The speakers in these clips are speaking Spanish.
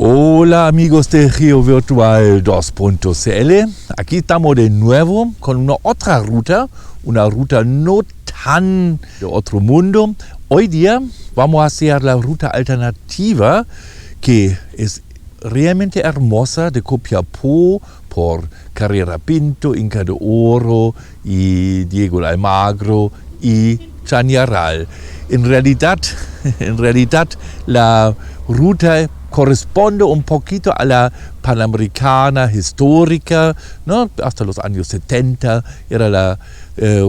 Hola amigos de GeoVirtual 2.cl, aquí estamos de nuevo con una otra ruta, una ruta no tan de otro mundo. Hoy día vamos a hacer la ruta alternativa que es realmente hermosa de Copiapó por Carrera Pinto, Inca de Oro y Diego de Almagro y Chañaral. En realidad la ruta corresponde un poquito a la Panamericana histórica, ¿no? Hasta los años 70 era la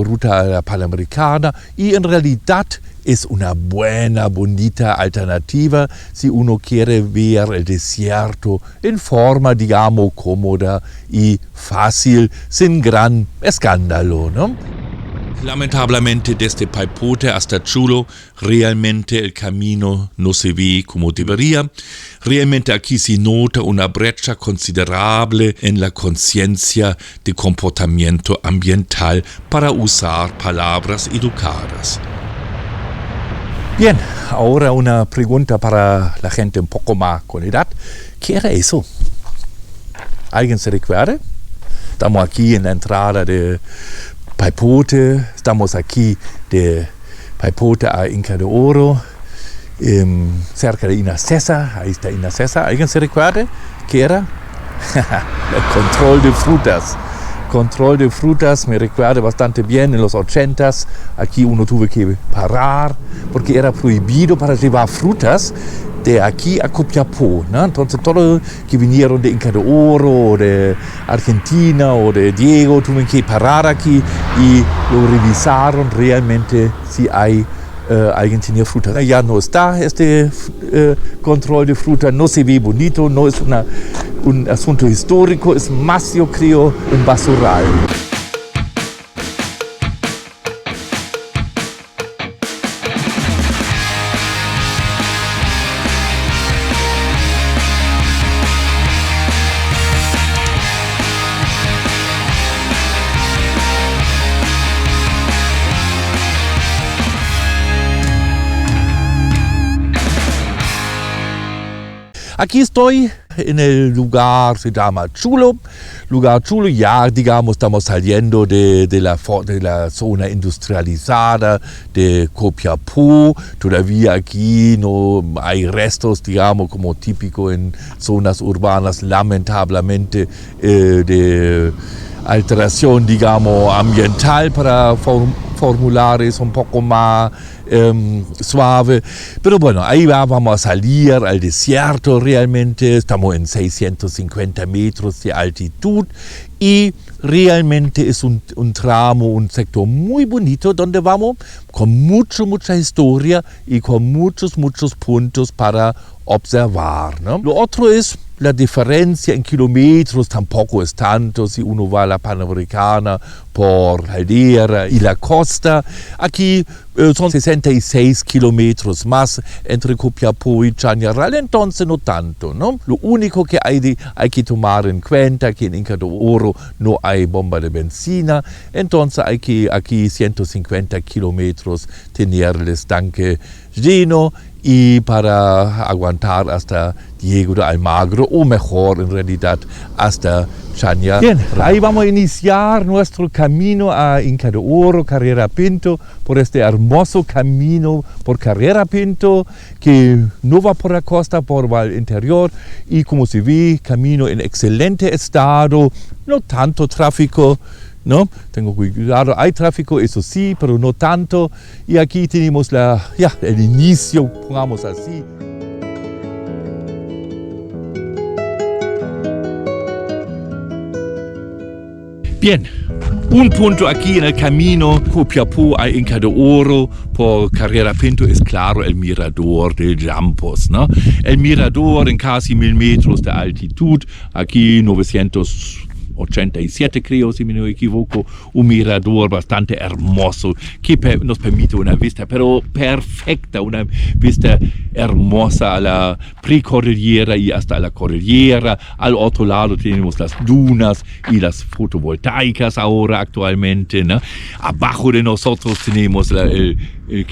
ruta a la Panamericana y en realidad es una buena, bonita alternativa si uno quiere ver el desierto en forma, digamos, cómoda y fácil, sin gran escándalo, ¿no? Lamentablemente desde Paipote hasta Chulo realmente el camino no se ve como debería. Realmente aquí se nota una brecha considerable en la conciencia de comportamiento ambiental para usar palabras educadas. Bien, ahora una pregunta para la gente un poco más con edad. ¿Qué era eso? ¿Alguien se recuerda? Estamos aquí en la entrada de Paipote, estamos aquí de Paipote a Inca de Oro, cerca de Inacesa, ahí está Inacesa. ¿Alguien se recuerda qué era? El control de frutas. Control de frutas, me recuerda bastante bien en los 80s. Aquí uno tuvo que parar porque era prohibido para llevar frutas de aquí a Copiapó, ¿no? Entonces todos que vinieron de Inca de Oro o de Argentina o de Diego tuvieron que parar aquí y lo revisaron realmente si hay alguien tenía fruta. Ya no está este control de fruta, no se ve bonito, no es un asunto histórico, es más, yo creo, un basural. Aquí estoy en el lugar, se llama Chulo. Lugar Chulo, ya digamos estamos saliendo de la zona industrializada de Copiapó. Todavía aquí no hay restos, digamos, como típico en zonas urbanas, lamentablemente, de alteración, digamos, ambiental para formular es un poco más suave, pero bueno, ahí vamos a salir al desierto realmente, estamos en 650 metros de altitud y realmente es un tramo, un sector muy bonito donde vamos con mucha historia y con muchos puntos para observar, ¿no? Lo otro es la diferencia en kilómetros, tampoco es tanto si uno va a la Panamericana por Caldera y la costa. Aquí son 66 kilómetros más entre Copiapó y Chañaral, entonces no tanto, ¿no? Lo único que hay que tomar en cuenta que en Inca de Oro no hay bomba de benzina, entonces hay que aquí 150 kilómetros tener el estanque lleno y para aguantar hasta Diego de Almagro o mejor en realidad hasta Chañaral. Bien, ahí vamos a iniciar nuestro camino a Inca de Oro, Carrera Pinto, por este hermoso camino por Carrera Pinto que no va por la costa, va al interior y como se ve, camino en excelente estado, no tanto tráfico, ¿no? Tengo cuidado, hay tráfico, eso sí, pero no tanto. Y aquí tenemos el inicio, pongamos así. Bien, un punto aquí en el camino Copiapó a Inca de Oro por Carrera Pinto es claro el mirador de Llampos, ¿no? El mirador en casi 1000 metros de altitud, aquí 987 creo, si me no equivoco, un mirador bastante hermoso que nos permite una vista, pero perfecta, una vista hermosa a la precordillera y hasta la cordillera. Al otro lado tenemos las dunas y las fotovoltaicas ahora actualmente, ¿no? Abajo de nosotros tenemos el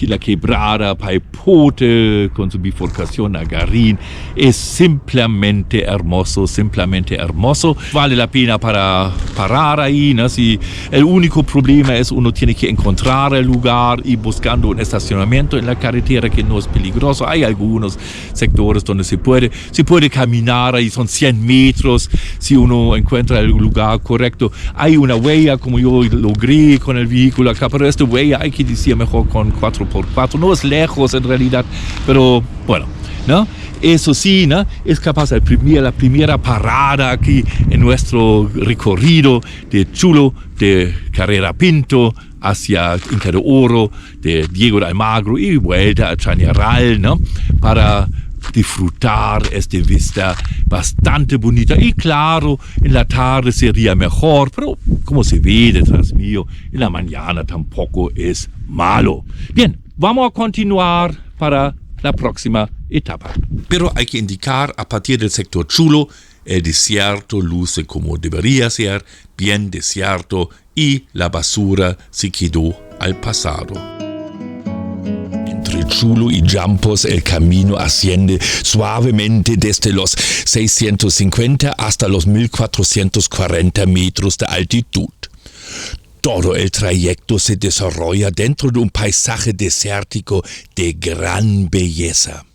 la quebrada Paipote con su bifurcación a Garín. Es simplemente hermoso, simplemente hermoso. Vale la pena para parar ahí, ¿no? Si el único problema es uno tiene que encontrar el lugar y buscando un estacionamiento en la carretera que no es peligroso. Hay algunos sectores donde se puede caminar, ahí son 100 metros si uno encuentra el lugar correcto. Hay una huella como yo logré con el vehículo acá, pero esta huella hay que decir mejor con 4x4. No es lejos en realidad, pero bueno, ¿no? Eso sí, ¿no? Es capaz la primera parada aquí en nuestro recorrido de Chulo, de Carrera Pinto hacia Inca de Oro, de Diego de Almagro y vuelta a Chañaral, ¿no? Para disfrutar esta vista bastante bonita. Y claro, en la tarde sería mejor, pero como se ve detrás mío, en la mañana tampoco es malo. Bien, vamos a continuar para la próxima etapa. Pero hay que indicar, a partir del sector Chulo, el desierto luce como debería ser, bien desierto, y la basura se quedó al pasado. Entre Chulo y Jampos el camino asciende suavemente desde los 650 hasta los 1440 metros de altitud. Todo el trayecto se desarrolla dentro de un paisaje desértico de gran belleza.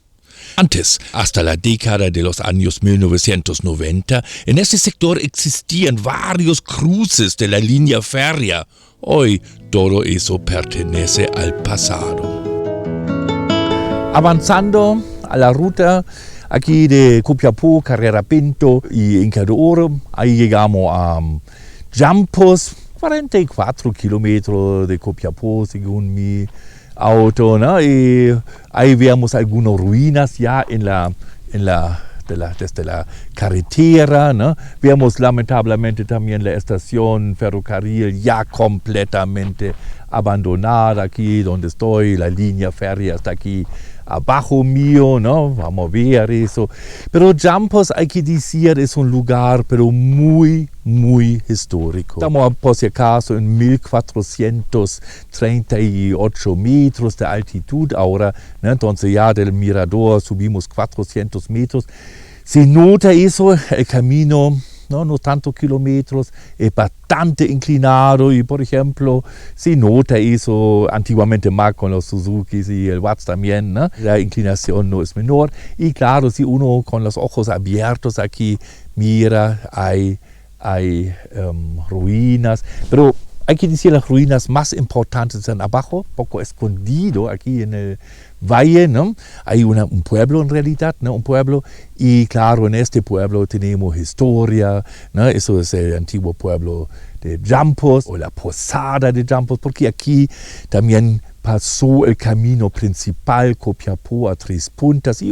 Antes, hasta la década de los años 1990, en este sector existían varios cruces de la línea férrea. Hoy todo eso pertenece al pasado. Avanzando a la ruta aquí de Copiapó, Carrera Pinto y Inca de Oro, ahí llegamos a Jampos, 44 kilómetros de Copiapó según mi auto, ¿no? Y ahí vemos algunas ruinas ya desde la carretera, ¿no? Vemos lamentablemente también la estación ferrocarril ya completamente abandonada aquí donde estoy, la línea férrea está aquí abajo mío, ¿no? Vamos a ver eso. Pero Jampos, hay que decir, es un lugar pero muy, muy histórico. Estamos por si acaso en 1438 metros de altitud ahora, ¿no? Entonces ya del mirador subimos 400 metros. Se nota eso, el camino, no tantos kilómetros, es bastante inclinado y por ejemplo se nota eso antiguamente más con los Suzukis y el Watts también, ¿no? La inclinación no es menor y claro, si uno con los ojos abiertos aquí mira, hay ruinas, pero hay que decir las ruinas más importantes están abajo, poco escondido aquí en el valle, ¿no? Hay un pueblo en realidad, ¿no? Un pueblo, y claro, en este pueblo tenemos historia, ¿no? Eso es el antiguo pueblo de Jampos, o la posada de Jampos, porque aquí también pasó el camino principal Copiapó a Tres Puntas, y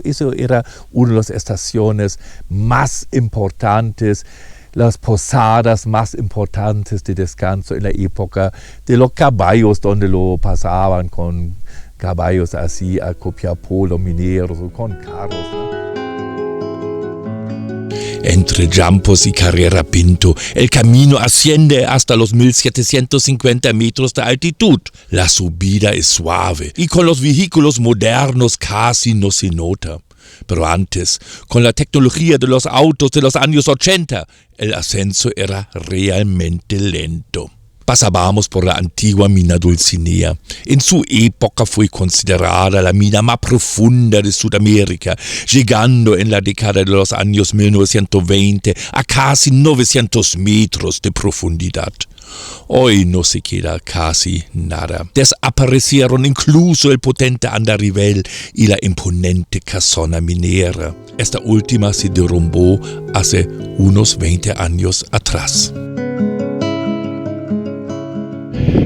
eso era una de las estaciones más importantes, las posadas más importantes de descanso en la época de los caballos, donde lo pasaban con caballos así a Copiapó, los mineros, o con carros, ¿no? Entre Jampos y Carrera Pinto, el camino asciende hasta los 1750 metros de altitud. La subida es suave y con los vehículos modernos casi no se nota. Pero antes, con la tecnología de los autos de los años 80, el ascenso era realmente lento. Pasábamos por la antigua mina Dulcinea. En su época fue considerada la mina más profunda de Sudamérica, llegando en la década de los años 1920 a casi 900 metros de profundidad. Hoy no se queda casi nada. Desaparecieron incluso el potente andarivel y la imponente casona minera. Esta última se derrumbó hace unos 20 años atrás.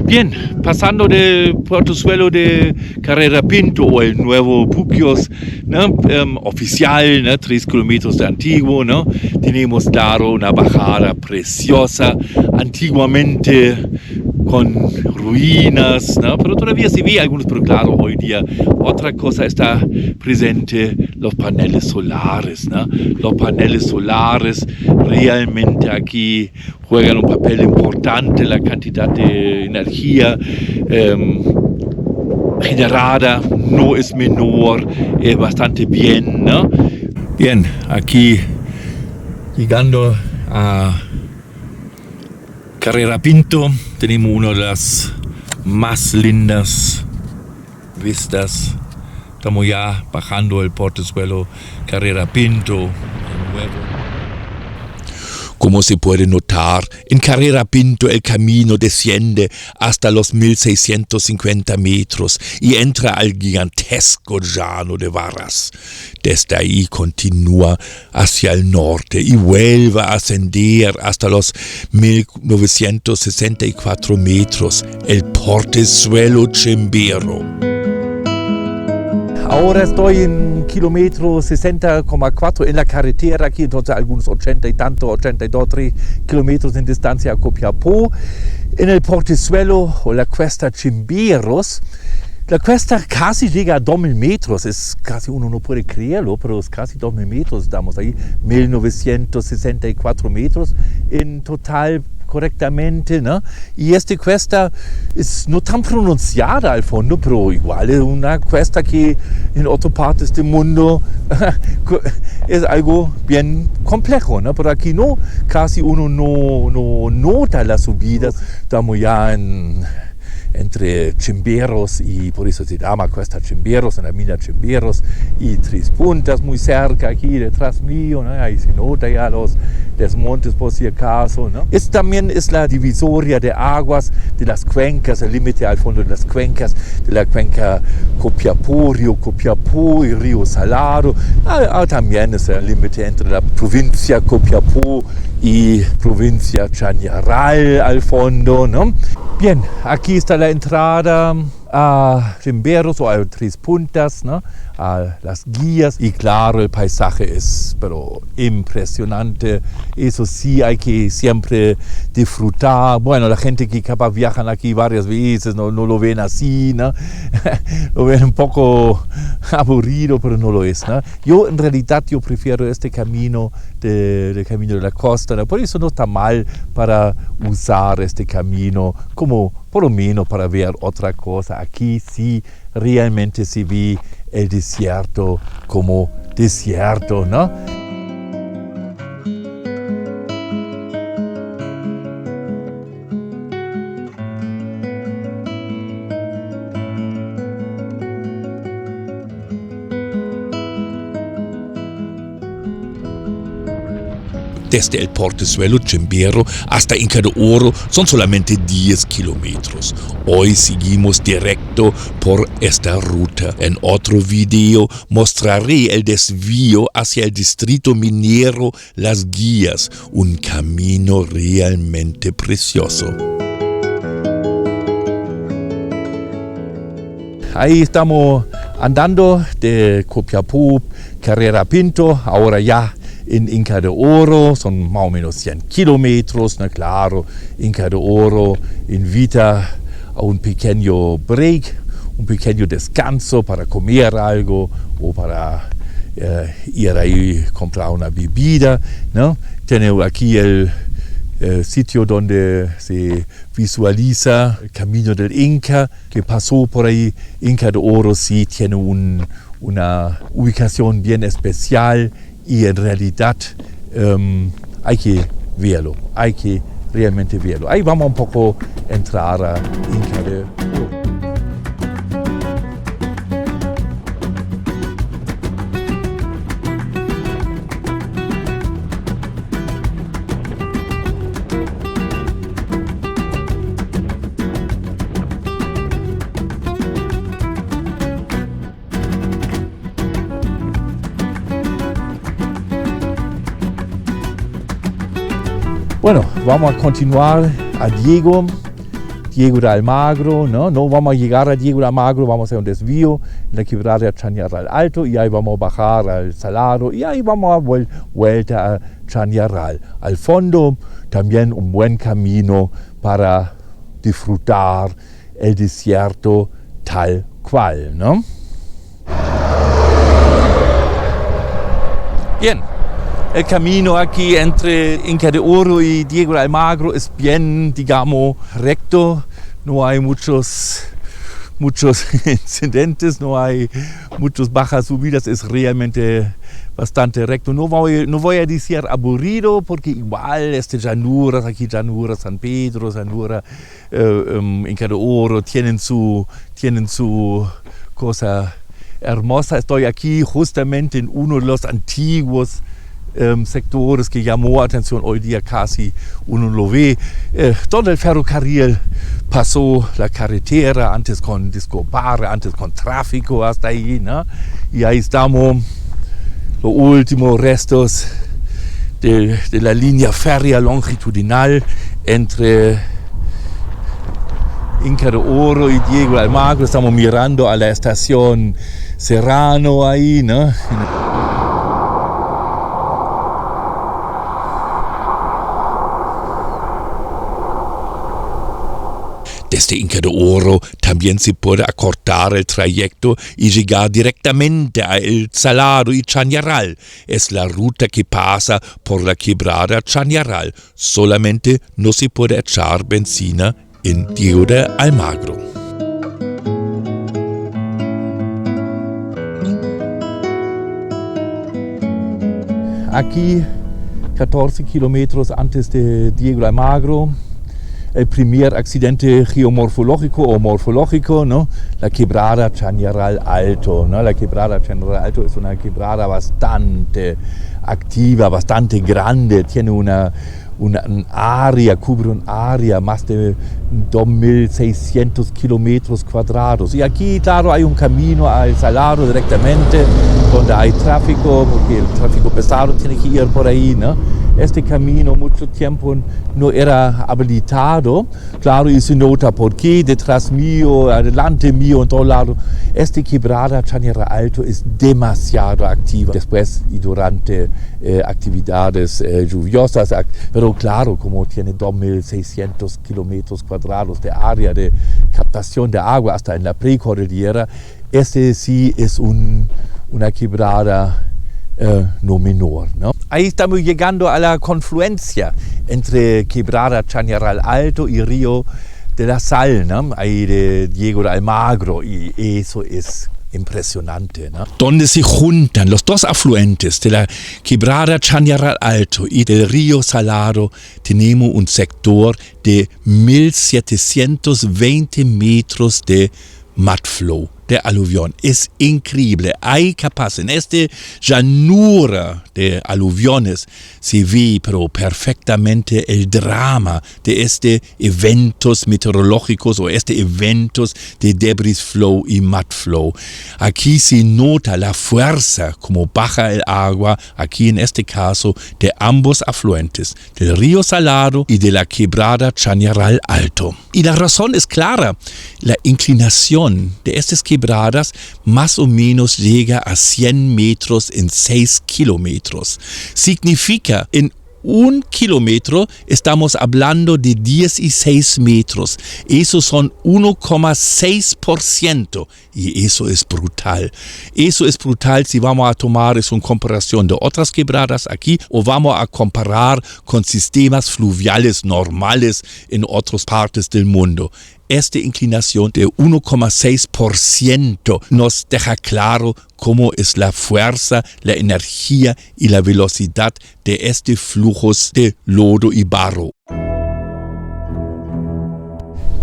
Bien, pasando del portezuelo de Carrera Pinto o el nuevo Puquios, ¿no? Oficial, ¿no? 3 kilómetros de antiguo, ¿no? Tenemos, claro, una bajada preciosa, antiguamente con ruinas, ¿no? Pero todavía se ve algunos, pero claro, hoy día otra cosa está presente, los paneles solares, ¿no? Los paneles solares realmente aquí juegan un papel importante, la cantidad de energía generada no es menor, es bastante bien, ¿no? Bien, aquí llegando a Carrera Pinto tenemos una de las más lindas vistas. Estamos ya bajando el portezuelo Carrera Pinto. Como se puede notar, en Carrera Pinto el camino desciende hasta los 1650 metros y entra al gigantesco llano de Varas. Desde ahí continúa hacia el norte y vuelve a ascender hasta los 1964 metros, el portezuelo Chimbiero. Ahora estoy en kilómetro 60,4 en la carretera aquí, entonces algunos 80 y tanto, 82, 3 kilómetros en distancia a Copiapó. En el portezuelo o la cuesta Chimbieros, la cuesta casi llega a 2000 metros, es casi, uno no puede creerlo, pero es casi 2000 metros, estamos ahí, 1964 metros en total correctamente, ¿no? Y esta cuesta es no tan pronunciada al fondo, pero igual es una cuesta que en otras partes del mundo es algo bien complejo, ¿no? Pero aquí no, casi uno no nota la subida. Estamos ya entre Chimberos y por eso se llama Cuesta Chimberos, en la mina Chimberos, y Tres Puntas muy cerca aquí detrás mío, ¿no? Ahí se nota ya los desmontes por si acaso, ¿no? También es la divisoria de aguas de las cuencas, el límite al fondo de las cuencas, de la cuenca Copiapó, Río Copiapó y Río Salado. También es el límite entre la provincia Copiapó y provincia Chañaral al fondo, ¿no? Bien, aquí está la entrada a Chimberos o a Tres Puntas, ¿no? A las guías, y claro, el paisaje es pero impresionante. Eso sí, hay que siempre disfrutar. Bueno, la gente que capaz viajan aquí varias veces no lo ven así, ¿no? Lo ven un poco aburrido, pero no lo es, ¿no? Yo en realidad prefiero este camino del camino de la costa, ¿no? Por eso no está mal para usar este camino como por lo menos para ver otra cosa. Aquí sí realmente se ve el desierto como desierto, ¿no? Desde el portezuelo Chimbiero hasta Inca de Oro son solamente 10 kilómetros. Hoy seguimos directo por esta ruta. En otro video mostraré el desvío hacia el distrito minero Las Guías, un camino realmente precioso. Ahí estamos andando de Copiapó, Carrera Pinto, ahora ya en Inca de Oro, son más o menos 100 kilómetros, ¿no? Claro, Inca de Oro invita a un pequeño break, un pequeño descanso para comer algo o para ir ahí a comprar una bebida, ¿no? Tenemos aquí el sitio donde se visualiza el camino del Inca que pasó por ahí. Inca de Oro sí tiene una ubicación bien especial. Y en realidad hay que verlo, hay que realmente verlo. Ahí vamos un poco a entrar a Inca de Oro. Bueno, vamos a continuar a Diego de Almagro, ¿no? No vamos a llegar a Diego de Almagro, vamos a hacer un desvío en la quebrada Chañaral Alto y ahí vamos a bajar al Salado y ahí vamos a vuelta a Chañaral. Al fondo también un buen camino para disfrutar el desierto tal cual, ¿no? Bien. El camino aquí entre Inca de Oro y Diego de Almagro es bien, digamos, recto. No hay muchos muchos incidentes, no hay muchos bajas subidas, es realmente bastante recto. No voy a decir aburrido porque igual llanuras, aquí llanura San Pedro, llanura Inca de Oro, tienen su cosa hermosa. Estoy aquí justamente en uno de los antiguos sectores que llamó atención, hoy día casi uno lo ve, donde el ferrocarril pasó la carretera, antes con Discopar, antes con tráfico hasta ahí, ¿no? Y ahí estamos, los últimos restos de la línea férrea longitudinal entre Inca de Oro y Diego de Almagro. Estamos mirando a la estación Serrano ahí, ¿no? Desde Inca de Oro también se puede acortar el trayecto y llegar directamente a El Salado y Chañaral. Es la ruta que pasa por la quebrada Chañaral. Solamente no se puede echar benzina en Diego de Almagro. Aquí, 14 kilómetros antes de Diego de Almagro, el primer accidente geomorfológico o morfológico, ¿no? La quebrada Chañaral Alto, ¿no? La quebrada Chañaral Alto es una quebrada bastante activa, bastante grande, tiene un área, cubre un área más de 2.600 kilómetros cuadrados. Y aquí, claro, hay un camino a El Salado directamente, donde hay tráfico, porque el tráfico pesado tiene que ir por ahí, ¿no? Este camino mucho tiempo no era habilitado, claro, y se nota por qué, detrás mío, adelante mío, en todo lado. Esta quebrada Chañaral Alto es demasiado activa después y durante actividades lluviosas, pero claro, como tiene 2.600 kilómetros cuadrados de área de captación de agua hasta en la precordillera, este sí es una quebrada no menor, ¿no? Ahí estamos llegando a la confluencia entre quebrada Chañaral Alto y Río de la Sal, ¿no? Ahí de Diego de Almagro, y eso es impresionante, ¿no? Donde se juntan los dos afluentes de la quebrada Chañaral Alto y del río Salado, tenemos un sector de 1.720 metros de mudflow, de aluvión. Es increíble. Hay capaz, en este llanura de aluviones se ve pero perfectamente el drama de eventos meteorológicos o eventos de debris flow y mud flow. Aquí se nota la fuerza como baja el agua, aquí en este caso de ambos afluentes, del río Salado y de la quebrada Chañaral Alto. Y la razón es clara, la inclinación de estas quebradas más o menos llega a 100 metros en 6 kilómetros. Significa, en 1 kilómetro estamos hablando de 16 metros. Eso son 1,6%. Y eso es brutal. Eso es brutal si vamos a tomar eso en comparación de otras quebradas aquí o vamos a comparar con sistemas fluviales normales en otras partes del mundo. Esta inclinación de 1,6% nos deja claro cómo es la fuerza, la energía y la velocidad de flujos de lodo y barro.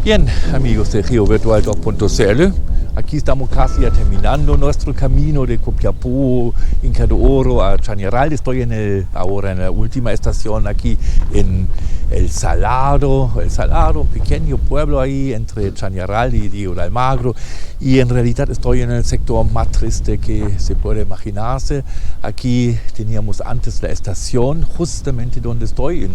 Bien, amigos de GeoVirtual 2.0, aquí estamos casi ya terminando nuestro camino de Copiapó, Inca de Oro a Chañaral. Estoy ahora en la última estación aquí en El Salado, un pequeño pueblo ahí entre Chañaral y Diego de Almagro. Y en realidad estoy en el sector más triste que se puede imaginarse. Aquí teníamos antes la estación, justamente donde estoy.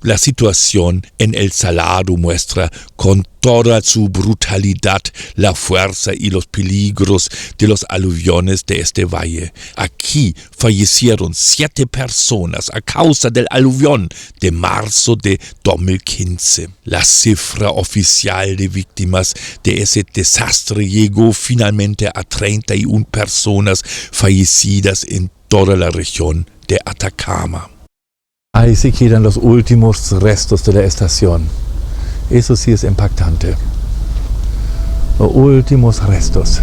La situación en El Salado muestra con toda su brutalidad la fuerza y los peligros de los aluviones de este valle. Aquí fallecieron 7 personas a causa del aluvión de marzo de 2015. La cifra oficial de víctimas de ese desastre llegó finalmente a 31 personas fallecidas en toda la región de Atacama. Ahí se quedan los últimos restos de la estación. Eso sí es impactante. Los últimos restos.